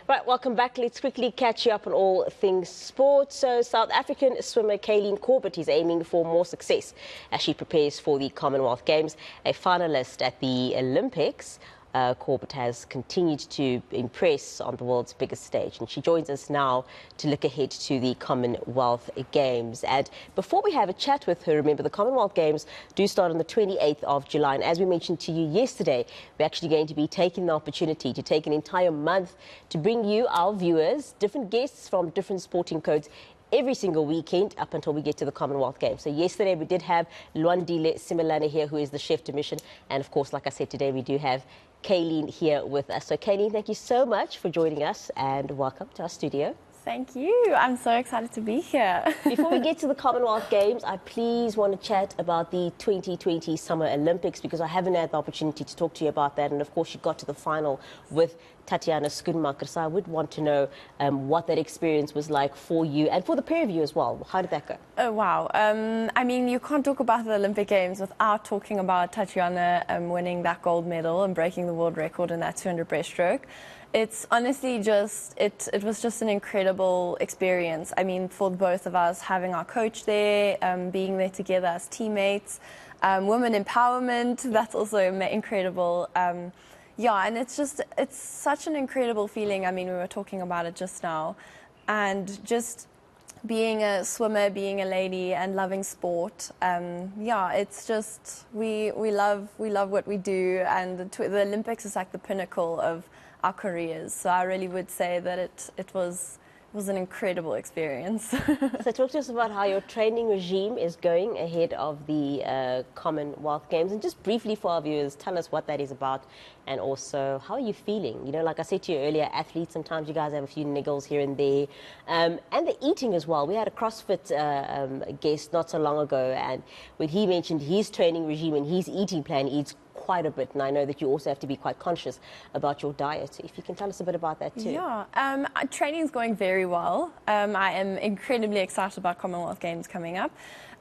Right, welcome back. Let's quickly catch you up on all things sports. So, South African swimmer Kaylene Corbett is aiming for more success as she prepares for the Commonwealth Games. A finalist at the Olympics, Corbett has continued to impress on the world's biggest stage, and she joins us now to look ahead to the Commonwealth Games. And before we have a chat with her, remember the Commonwealth Games do start on the 28th of July, and as we mentioned to you yesterday, we're actually going to be taking the opportunity to take an entire month to bring you, our viewers, different guests from different sporting codes every single weekend up until we get to the Commonwealth Games. So yesterday we did have Lwandile Simelane here, who is the chef de mission, and of course, like I said, today we do have Kaylene here with us. So Kaylene, thank you so much for joining us and welcome to our studio. Thank you. I'm so excited to be here. Before we get to the Commonwealth Games, I please want to chat about the 2020 Summer Olympics, because I haven't had the opportunity to talk to you about that. And of course, you got to the final with Tatiana Schoenmaker. So I would want to know what that experience was like for you and for the pair of you as well. How did that go? Oh, wow. I mean, you can't talk about the Olympic Games without talking about Tatiana winning that gold medal and breaking the world record in that 200 breaststroke. It's honestly just, it was just an incredible experience. I mean, for both of us, having our coach there, being there together as teammates, women empowerment, that's also incredible. Yeah, and it's such an incredible feeling. I mean, we were talking about it just now. And just being a swimmer, being a lady and loving sport, yeah, it's just, we love what we do. And the Olympics is like the pinnacle of our careers. So I really would say that it was an incredible experience. So talk to us about how your training regime is going ahead of the Commonwealth Games, and just briefly for our viewers, tell us what that is about and also how are you feeling? You know, like I said to you earlier, athletes, sometimes you guys have a few niggles here and there, and the eating as well. We had a CrossFit guest not so long ago, and when he mentioned his training regime and his eating plan, he eats quite a bit, and I know that you also have to be quite conscious about your diet. If you can tell us a bit about that too. Yeah, training is going very well. I am incredibly excited about Commonwealth Games coming up.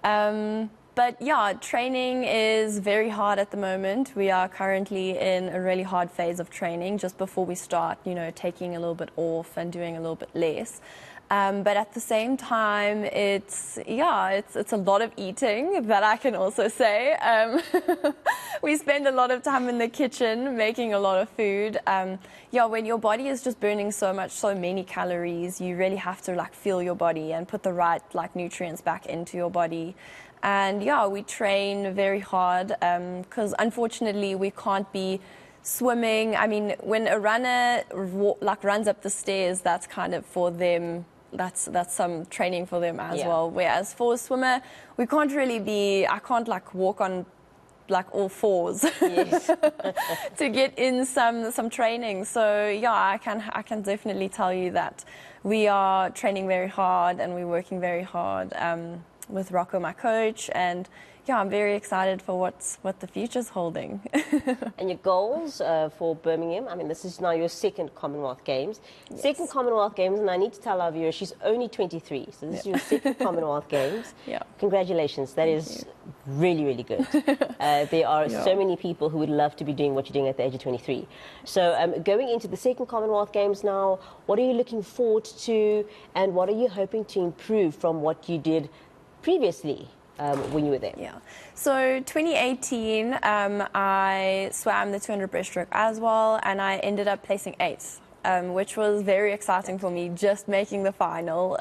But yeah, training is very hard at the moment. We are currently in a really hard phase of training just before we start, you know, taking a little bit off and doing a little bit less. But at the same time, it's a lot of eating, that I can also say. We spend a lot of time in the kitchen making a lot of food. Yeah, when your body is just burning so many calories, you really have to like fuel your body and put the right like nutrients back into your body. And yeah, we train very hard because unfortunately we can't be swimming. I mean, when a runner runs up the stairs, that's kind of for them. That's some training for them as well. Whereas for a swimmer, we can't really be. I can't like walk on like all fours yes. to get in some training. So yeah, I can definitely tell you that we are training very hard and we're working very hard with Rocco, my coach, and yeah, I'm very excited for what the future's holding. And your goals for Birmingham? I mean, this is now your second Commonwealth Games. Yes. Second Commonwealth Games, and I need to tell our viewers, she's only 23, so this is your second Commonwealth Games. Yeah. Congratulations, that is really, really good. There are so many people who would love to be doing what you're doing at the age of 23. So going into the second Commonwealth Games now, what are you looking forward to, and what are you hoping to improve from what you did previously? When you were there? Yeah. So 2018, I swam the 200 breaststroke as well, and I ended up placing 8th, which was very exciting for me, just making the final.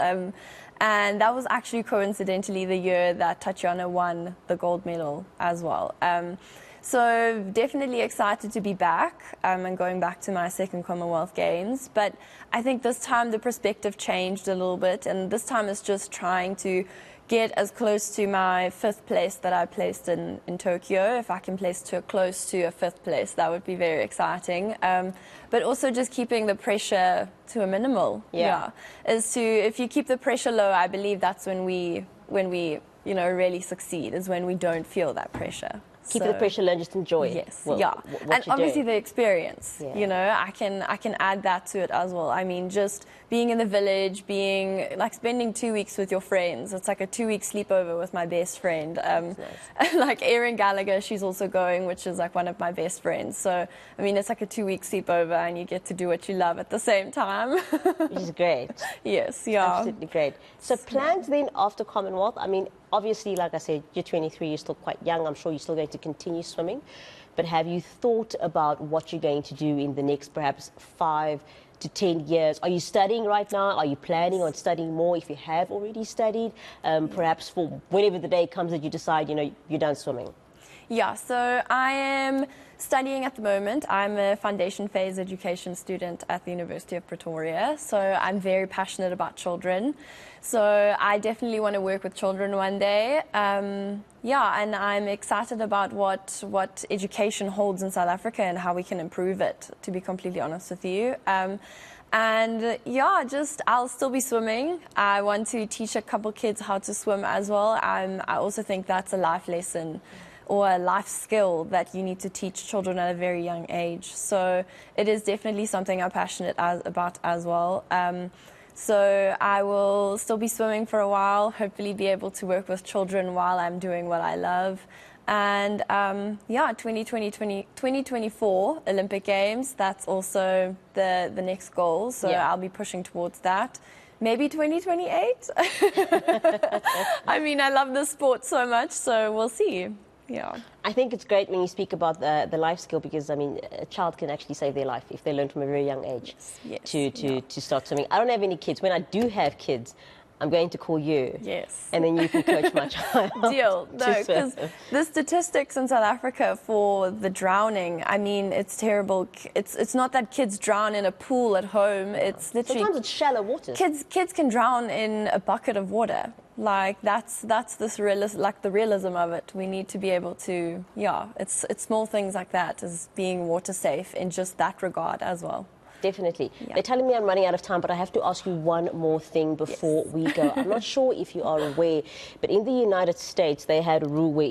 And that was actually coincidentally the year that Tatiana won the gold medal as well. So definitely excited to be back and going back to my second Commonwealth Games. But I think this time the perspective changed a little bit, and this time it's just trying to get as close to my 5th place that I placed in Tokyo. If I can place close to a 5th place, that would be very exciting. But also just keeping the pressure to a minimal. If you keep the pressure low, I believe that's when we you know, really succeed, is when we don't feel that pressure. Keep the pressure, learn, just enjoy. Yes, what and you're obviously doing. the experience. Yeah. You know, I can add that to it as well. I mean, just being in the village, being like spending 2 weeks with your friends. It's like a 2-week sleepover with my best friend. Nice. Like Erin Gallagher, she's also going, which is like one of my best friends. So I mean, it's like a 2-week sleepover, and you get to do what you love at the same time. Which is great. Yes, yeah. Absolutely great. So plans then after Commonwealth, I mean, obviously, like I said, you're 23, you're still quite young. I'm sure you're still going to continue swimming. But have you thought about what you're going to do in the next perhaps 5 to 10 years? Are you studying right now? Are you planning on studying more if you have already studied? Perhaps for whenever the day comes that you decide, you know, you're done swimming. Yeah, so I am studying at the moment. I'm a foundation phase education student at the University of Pretoria. So I'm very passionate about children. So I definitely want to work with children one day. Yeah, and I'm excited about what education holds in South Africa and how we can improve it, to be completely honest with you. And yeah, I'll still be swimming. I want to teach a couple kids how to swim as well. I also think that's a life lesson or a life skill that you need to teach children at a very young age. So it is definitely something I'm passionate about as well. So I will still be swimming for a while, hopefully be able to work with children while I'm doing what I love. And yeah, 2024 Olympic Games, that's also the next goal. So Yeah. I'll be pushing towards that. Maybe 2028. I mean, I love this sport so much, so we'll see. Yeah. I think it's great when you speak about the life skill, because I mean, a child can actually save their life if they learn from a very young age to start swimming. I don't have any kids. When I do have kids, I'm going to call you. Yes. And then you can coach my child. Deal. No, to swim. because the statistics in South Africa for the drowning, I mean, it's terrible. It's not that kids drown in a pool at home. It's literally Sometimes it's shallow water. kids can drown in a bucket of water. Like that's this the realism of it. We need to be able to, yeah, it's small things like that as being water safe in just that regard as well. Definitely. Yeah. They're telling me I'm running out of time, but I have to ask you one more thing before we go. I'm not sure if you are aware, but in the United States, they had a rule where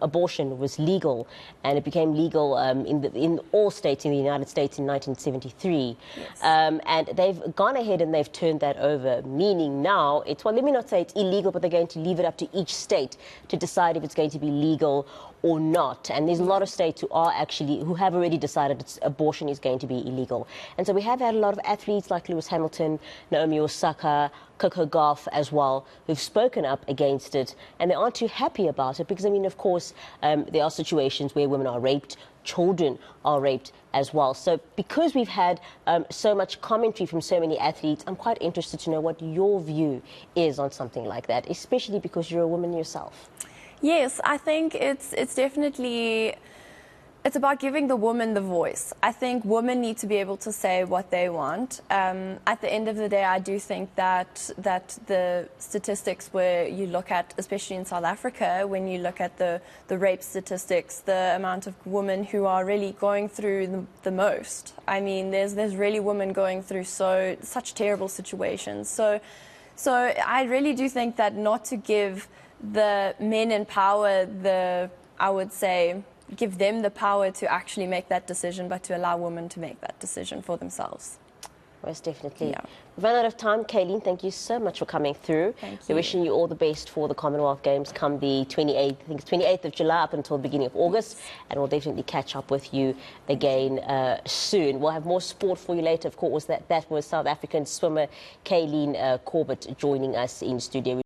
abortion was legal, and it became legal in all states in the United States in 1973. Yes. And they've gone ahead and they've turned that over, meaning now it's, well, let me not say it's illegal, but they're going to leave it up to each state to decide if it's going to be legal or not. And there's a lot of states who have already decided abortion is going to be illegal. And so we have had a lot of athletes like Lewis Hamilton, Naomi Osaka, Coco Gauff as well, who've spoken up against it, and they aren't too happy about it because, I mean, of course, there are situations where women are raped, children are raped as well. So because we've had so much commentary from so many athletes, I'm quite interested to know what your view is on something like that, especially because you're a woman yourself. Yes, I think it's definitely, it's about giving the woman the voice. I think women need to be able to say what they want. At the end of the day, I do think that the statistics where you look at, especially in South Africa, when you look at the rape statistics, the amount of women who are really going through the most. I mean, there's really women going through such terrible situations. So I really do think that not to give the men in power I would say, give them the power to actually make that decision, but to allow women to make that decision for themselves. Most definitely. Yeah. We've run out of time. Kaylene, thank you so much for coming through. Thank We're you. wishing you all the best for the Commonwealth Games come the 28th, I think it's 28th of July up until the beginning of August, and we'll definitely catch up with you again soon. We'll have more sport for you later. Of course, that was South African swimmer Kaylene Corbett joining us in studio.